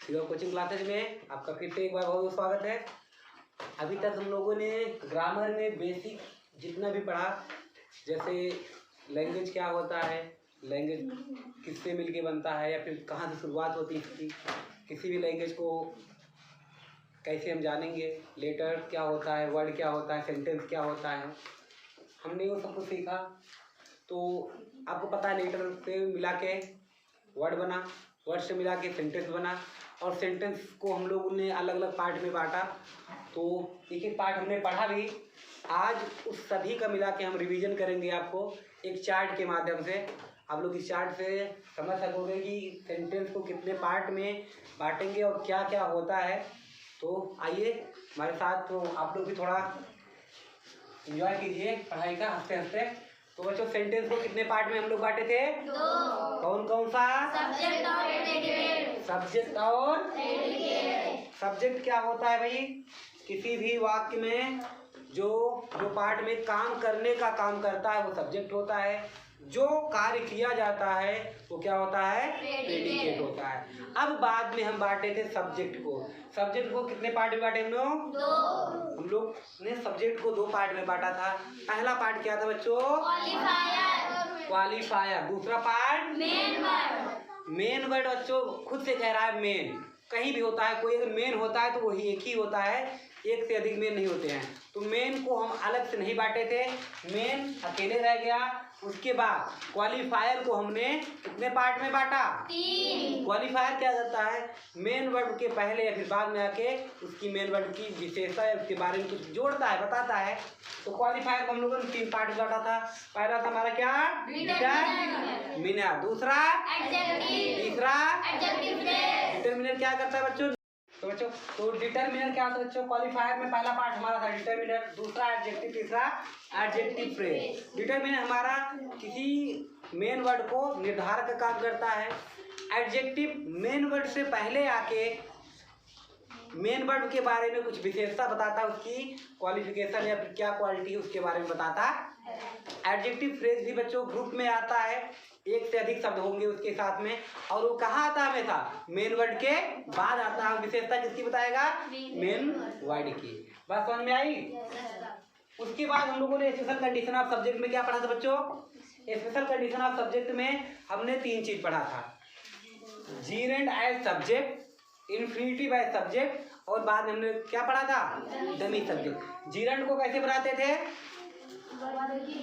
Shiva coaching classes में आपका फिर से एक बार बहुत बहुत स्वागत है। अभी तक हम लोगों ने ग्रामर में बेसिक जितना भी पढ़ा, जैसे लैंग्वेज क्या होता है, लैंग्वेज किससे मिलके बनता है या फिर कहाँ से शुरुआत होती है इसकी, किसी भी लैंग्वेज को कैसे हम जानेंगे, लेटर क्या होता है, वर्ड क्या होता है, सेंटेंस क्या होता है, हमने वो सब कुछ सीखा। तो आपको पता है लेटर से मिला के वर्ड बना, वर्ड से मिला के सेंटेंस बना, और सेंटेंस को हम लोगों ने अलग अलग पार्ट में बांटा। तो एक एक पार्ट हमने पढ़ा भी। आज उस सभी का मिला के हम रिवीजन करेंगे आपको एक चार्ट के माध्यम से। आप लोग इस चार्ट से समझ सकोगे कि सेंटेंस को कितने पार्ट में बांटेंगे और क्या क्या होता है। तो आइए हमारे साथ, तो आप लोग भी थोड़ा एंजॉय कीजिए पढ़ाई का हंसते हंसते। तो बच्चों, सेंटेंस को कितने पार्ट में हम लोग बांटे थे? 2। कौन कौन सा? सब्जेक्ट और प्रेडिकेट। सब्जेक्ट और प्रेडिकेट। सब्जेक्ट क्या होता है भाई? किसी भी वाक्य में जो पार्ट में काम करने का काम करता है वो सब्जेक्ट होता है। जो कार्य किया जाता है वो क्या होता है? प्रेडिकेट होता है। अब बाद में हम बांटे थे सब्जेक्ट को। सब्जेक्ट को कितने पार्ट में बांटे हम लोग? 2। हम लोग ने सब्जेक्ट को 2 पार्ट में बांटा था। पहला पार्ट क्या था बच्चों? क्वालिफायर। दूसरा part main word. Main word बच्चों खुद से कह रहा है मेन। कहीं भी होता है, कोई अगर मेन होता है तो वही एक ही होता है, एक से अधिक मेन नहीं होते हैं। तो मेन को हम अलग से नहीं बांटे थे, मेन अकेले रह गया। उसके बाद क्वालिफायर को हमने कितने पार्ट में बांटा? 3। क्वालिफायर क्या करता है? मेन वर्ड के पहले या फिर बाद में आके उसकी मेन वर्ड की विशेषता या उसके बारे में कुछ जोड़ता है, बताता है। तो क्वालिफायर को हम लोगों ने 3 पार्ट में बांटा था। पहला था हमारा क्या? डिटरमिनर। दूसरा एडजेक्टिव। तीसरा एडजेक्टिव। डिटरमिनर क्या करता है बच्चों? तो बच्चों, तो डिटरमिनर क्या होता है बच्चों? क्वालिफायर में पहला पार्ट हमारा था डिटरमिनर, दूसरा एडजेक्टिव, तीसरा एडजेक्टिव फ्रेज। डिटरमिनर हमारा किसी मेन वर्ड को निर्धारक का काम करता है। एडजेक्टिव मेन वर्ड से पहले आके मेन वर्ड के बारे में कुछ विशेषता बताता है, उसकी क्वालिफिकेशन या फिर क्या क्वालिटी है उसके बारे में बताता है। एडजेक्टिव फ्रेज भी बच्चों ग्रुप में आता है, एक से अधिक शब्द होंगे उसके साथ में, और वो कहाँ आता है हमेशा? मेन वर्ड के बाद आता है। विशेषता किसकी बताएगा? मेन वर्ड की। बात समझ में आई? उसके बाद हम लोगों ने स्पेशल कंडीशन ऑफ सब्जेक्ट में क्या पढ़ा था बच्चों? स्पेशल कंडीशन ऑफ सब्जेक्ट में हमने 3 चीज पढ़ा था। Gerund as subject, infinitive as subject, और बाद में हमने क्या पढ़ा था? Dummy subject. जीरेंड को कैसे बनाते थे?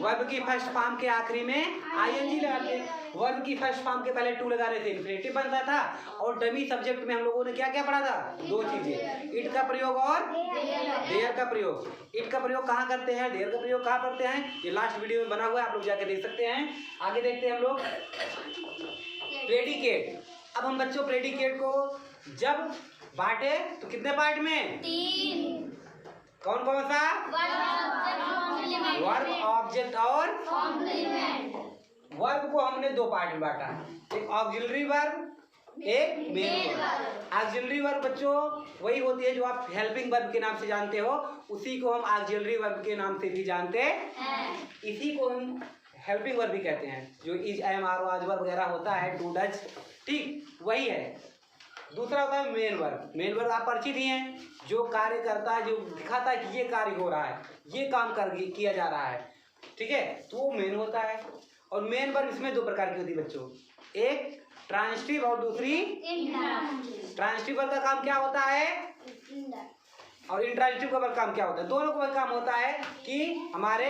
वर्ब की फर्स्ट फॉर्म के आखिरी में आईएनजी लगाते। वर्ब की फर्स्ट फॉर्म के पहले टू लगाने से इन्फिनिटिव बनता था। और डमी सब्जेक्ट में हम लोगों ने क्या क्या पढ़ा था? 2 चीजें, इट का प्रयोग और देयर का प्रयोग। इट का प्रयोग कहाँ करते हैं, देयर का प्रयोग कहाँ करते हैं, ये लास्ट वीडियो में बना हुआ है, आप लोग जाके देख सकते हैं। आगे देखते हैं हम लोग प्रेडिकेट। अब हम बच्चों प्रेडिकेट को जब बांटे तो कितने पार्ट में? 3। कौन कौन सा? वर्ब, ऑब्जेक्ट और कॉम्प्लीमेंट। वर्ब को हमने 2 पार्ट में बांटा, एक ऑक्सिलरी वर्ब, एक मेन वर्ब। ऑक्सिलरी वर्ब बच्चों वही होती है जो आप हेल्पिंग वर्ब के नाम से जानते हो, उसी को हम ऑक्सिलरी वर्ब के नाम से भी जानते हैं। इसी को हम हेल्पिंग वर्ब भी कहते हैं, जो इज, एम, आर, आज वर्ब वगैरह होता है, डू, डज, ठीक वही है। दूसरा होता है मेन वर्ब। मेन वर्ब आप परिचित ही हैं, जो कार्य करता है, जो दिखाता है कि ये कार्य हो रहा है, ये काम किया जा रहा है, ठीक है, तो वो मेन होता है। और मेन वर्ब इसमें 2 प्रकार की होती है बच्चों, एक ट्रांजिटिव और दूसरी इंट्रांजिटिव। ट्रांजिटिव वर्ब का काम क्या होता है और इंट्रांजिटिव का काम क्या होता है? दोनों का काम होता है कि हमारे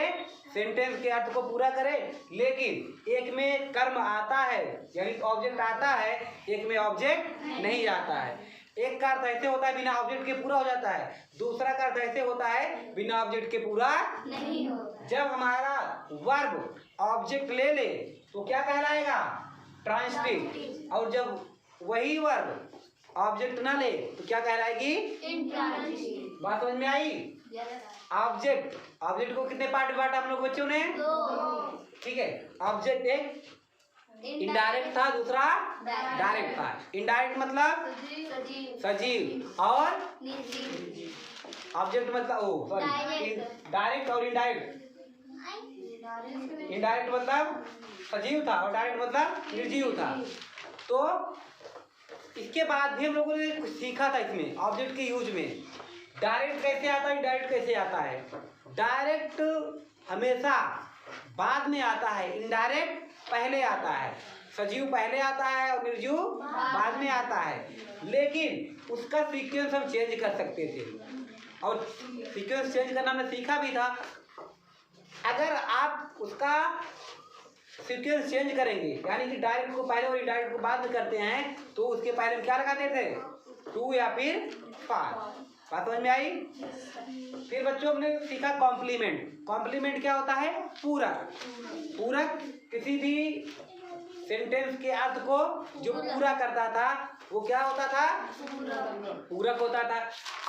सेंटेंस के अर्थ को पूरा करे, लेकिन एक में कर्म आता है यानी ऑब्जेक्ट आता है, एक में ऑब्जेक्ट नहीं आता है। एक का अर्थ ऐसे होता है बिना ऑब्जेक्ट के पूरा हो जाता है, दूसरा का अर्थ ऐसे होता है बिना ऑब्जेक्ट के पूरा नहीं होता। जब हमारा वर्ब ऑब्जेक्ट ले ले तो क्या कहलाएगा? ट्रांजिटिव। और जब वही वर्ब ऑब्जेक्ट ना ले तो क्या कहलाएगी? इंट्रांजिटिव। बात समझ में आई? ऑब्जेक्ट को कितने पार्ट में बांटा हम लोग बच्चों ने? 2। ठीक है। ऑब्जेक्ट एक इनडायरेक्ट था, दूसरा डायरेक्ट था। इनडायरेक्ट मतलब सजीव और ऑब्जेक्ट मतलब डायरेक्ट और इनडायरेक्ट। इनडायरेक्ट मतलब सजीव था और डायरेक्ट मतलब निर्जीव था। तो इसके बाद भी हम लोगों ने कुछ सीखा था इसमें ऑब्जेक्ट के यूज में। डायरेक्ट कैसे आता है, इनडायरेक्ट कैसे आता है। डायरेक्ट हमेशा बाद में आता है, इनडायरेक्ट पहले आता है। सजीव पहले आता है और निर्जीव बाद में आता है। लेकिन उसका सीक्वेंस हम चेंज कर सकते थे और सीक्वेंस चेंज करना हमने सीखा भी था। अगर आप उसका सीक्वेंस चेंज करेंगे, यानी कि डायरेक्ट को पहले और इनडायरेक्ट को बाद में करते हैं, तो उसके पहले हम क्या लगाते थे, 2 या फिर 5। बात समझ में आई। फिर बच्चों हमने सीखा कॉम्प्लीमेंट। कॉम्प्लीमेंट क्या होता है, पूरक। पूरक किसी भी सेंटेंस के अर्थ को जो पूरा करता था वो क्या होता था, पूरक होता था।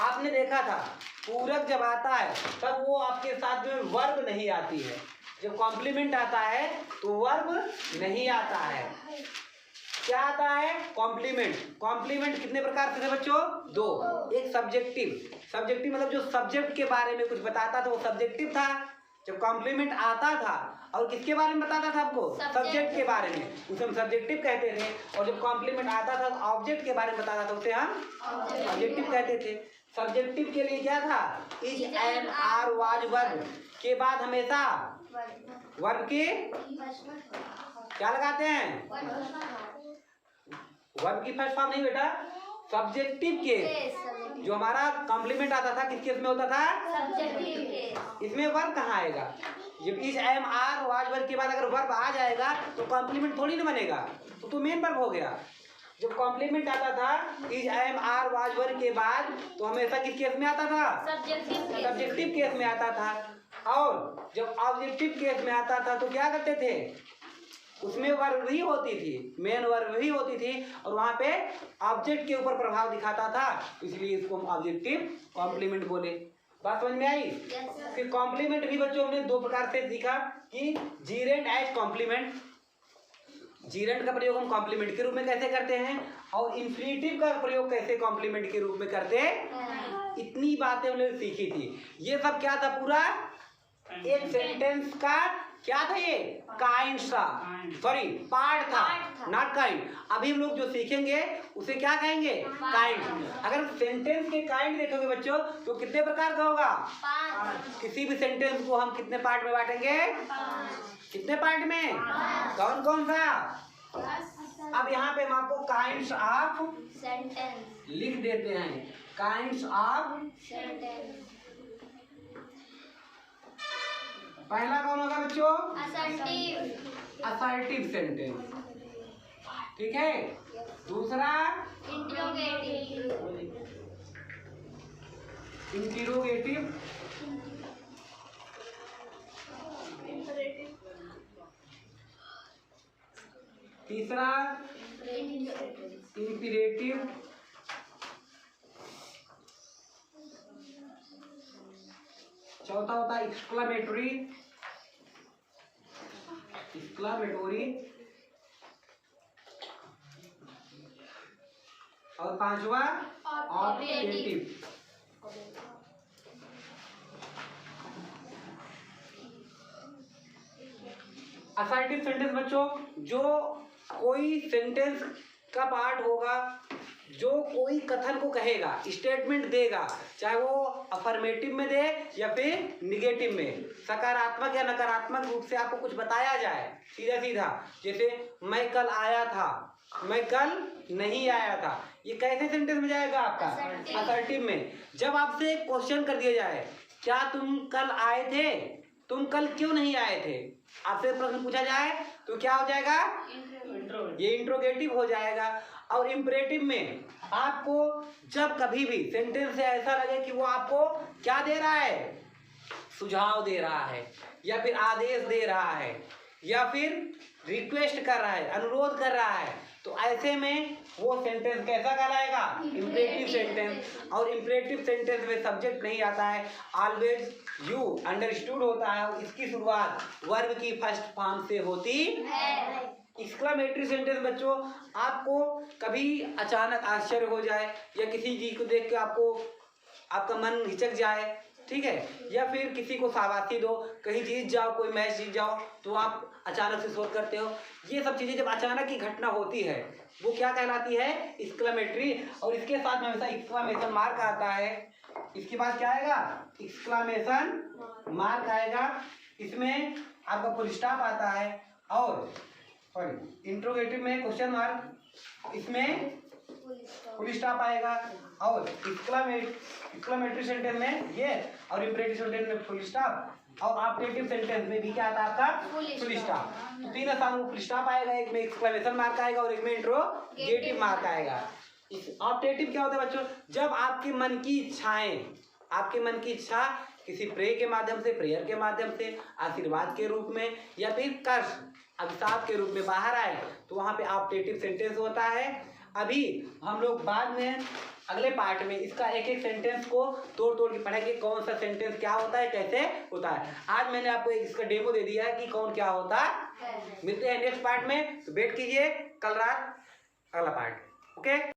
आपने देखा था पूरक जब आता है तब वो आपके साथ में वर्ब नहीं आती है। जब कॉम्प्लीमेंट आता है तो वर्ब नहीं आता है। क्या आता है, कॉम्प्लीमेंट। कॉम्प्लीमेंट कितने प्रकार से थे बच्चों, 2। एक सब्जेक्टिव। सब्जेक्टिव मतलब जो सब्जेक्ट के बारे में कुछ बताता था वो सब्जेक्टिव था। जब कॉम्प्लीमेंट आता था और किसके बारे में बताता था आपको, सब्जेक्ट के बारे में, उसे हम सब्जेक्टिव कहते थे। और जब कॉम्प्लीमेंट आता था ऑब्जेक्ट के बारे में बताता था उसे हम ऑब्जेक्टिव कहते थे। सब्जेक्टिव के लिए क्या था, is, am, are, was, verb के बाद हमेशा वर्ब के क्या लगाते हैं, वर्ब की फर्स्ट फॉर्म नहीं बेटा, सब्जेक्टिव के। जो हमारा कॉम्प्लीमेंट आता था किस केस में होता था, सब्जेक्टिव के। इसमें वर्ब कहाँ आएगा, जब is, am, are, was, verb के बाद अगर वर्ब आ जाएगा तो कॉम्प्लीमेंट थोड़ी ना बनेगा, तो मेन वर्ब हो गया। जब कॉम्प्लीमेंट आता था is, am, are, was, verb के बाद तो हमेशा किस केस में आता था, सब्जेक्टिव केस में आता था। और जब ऑब्जेक्टिव केस में आता था तो क्या करते थे, उसमें वर्ब भी होती थी, मेन वर्ब भी होती थी और वहां पे ऑब्जेक्ट के ऊपर प्रभाव दिखाता था, इसलिए इसको हम ऑब्जेक्टिव कॉम्प्लीमेंट बोले। बात समझ में आई। फिर कॉम्प्लीमेंट भी बच्चों हमने 2 प्रकार से सीखा कि जीरेंड एज कॉम्प्लीमेंट। जीरेंड का प्रयोग हम कॉम्प्लीमेंट के रूप में कैसे करते हैं और इंफिनिटिव का प्रयोग कैसे कॉम्प्लीमेंट के रूप में करते हैं, इतनी बातें हमने सीखी थी। ये सब क्या था, पूरा एक सेंटेंस का क्या था, ये काइंड सा, सॉरी पार्ट था, नॉट काइंड। अभी हम लोग जो सीखेंगे उसे क्या कहेंगे, काइंड। अगर सेंटेंस के काइंड देखोगे बच्चों तो कितने प्रकार का होगा, 5। किसी भी सेंटेंस को हम कितने पार्ट में बांटेंगे, 5। कितने पार्ट में, कौन कौन सा। अब यहाँ पे हम आपको काइंड्स ऑफ सेंटेंस लिख देते हैं, काइंड्स ऑफ सेंटेंस। पहला कौन होगा बच्चों, असर्टिव, असर्टिव सेंटेंस, ठीक है। दूसरा इंट्रोगेटिव, इंट्रोगेटिव। तीसरा इंपीरेटिव। चौथा होता है एक्सक्लामेटरी, एक्सक्लामेटोरी। और 5वां ऑब्जेक्टिव। असर्टिव सेंटेंस बच्चों, जो कोई सेंटेंस का पार्ट होगा, जो कोई कथन को कहेगा, स्टेटमेंट देगा, चाहे वो अफर्मेटिव में दे या फिर निगेटिव में, सकारात्मक या नकारात्मक रूप से आपको कुछ बताया जाए सीधा सीधा। जैसे मैं कल आया था, मैं कल नहीं आया था, ये कैसे सेंटेंस में जाएगा आपका, असर्टिव में। जब आपसे क्वेश्चन कर दिया जाए, क्या तुम कल आए थे, तुम कल क्यों नहीं आए थे, आपसे प्रश्न पूछा जाए तो क्या हो जाएगा, ये इंट्रोगेटिव हो जाएगा। और इंपरेटिव में आपको जब कभी भी सेंटेंस से ऐसा लगे कि वो आपको क्या दे रहा है, सुझाव दे रहा है या फिर आदेश दे रहा है या फिर रिक्वेस्ट कर रहा है, अनुरोध कर रहा है, तो ऐसे में वो सेंटेंस कैसा कहलाएगा, इंपरेटिव सेंटेंस। और इंपरेटिव सेंटेंस में सब्जेक्ट नहीं आता है, ऑलवेज यू अंडरस्टूड होता है और इसकी शुरुआत वर्ब की फर्स्ट फॉर्म से होती है। एक्सक्लामेटरी सेंटेंस बच्चों, आपको कभी अचानक आश्चर्य हो जाए या किसी चीज को देख के आपको आपका मन हिचक जाए ठीक है। या फिर किसी को शाबाशी दो, कहीं जीत जाओ, कोई मैच जीत जाओ तो आप अचानक से शोर करते हो। ये सब चीज़ें जब अचानक की घटना होती है वो क्या कहलाती है? एक्सक्लेमेटरी। और इसके साथ में हमेशा एक्सक्लेमेशन मार्क आता है। इसके बाद क्या आएगा? एक्सक्लेमेशन मार्क आएगा। इसमें आपका फुल स्टॉप आता है और इंट्रोगेटिव में क्वेश्चन मार्क, इसमें फुल स्टॉप आएगा और एक्सक्लेमेटरी सेंटेंस में ये, और इंपरेटिव सेंटेंस में फुल स्टॉप, और ऑब्जेक्टिव सेंटेंस में भी क्या आता है आपका? Full stop. तो तीन स्थानों में फुल स्टॉप आएगा, एक में एक्सक्लेमेशन मार्क आएगा और एक में इंट्रोगेटिव मार्क आएगा। ऑब्जेक्टिव क्या होता है बच्चों? जब आपके मन की इच्छाएं, आपके मन की इच्छा किसी प्रे के माध्यम से, प्रेयर के माध्यम से, आशीर्वाद के रूप में या फिर कर्ष अभिशाप के रूप में बाहर आए तो वहाँ पे ऑब्जेक्टिव सेंटेंस होता है। अभी हम लोग बाद में अगले पार्ट में इसका एक एक सेंटेंस को तोड़ तोड़ के पढ़ेंगे, कौन सा सेंटेंस क्या होता है, कैसे होता है। आज मैंने आपको इसका डेमो दे दिया है कि कौन क्या होता है। मिलते हैं नेक्स्ट पार्ट में, तो वेट कीजिए, कल रात अगला पार्ट। ओके।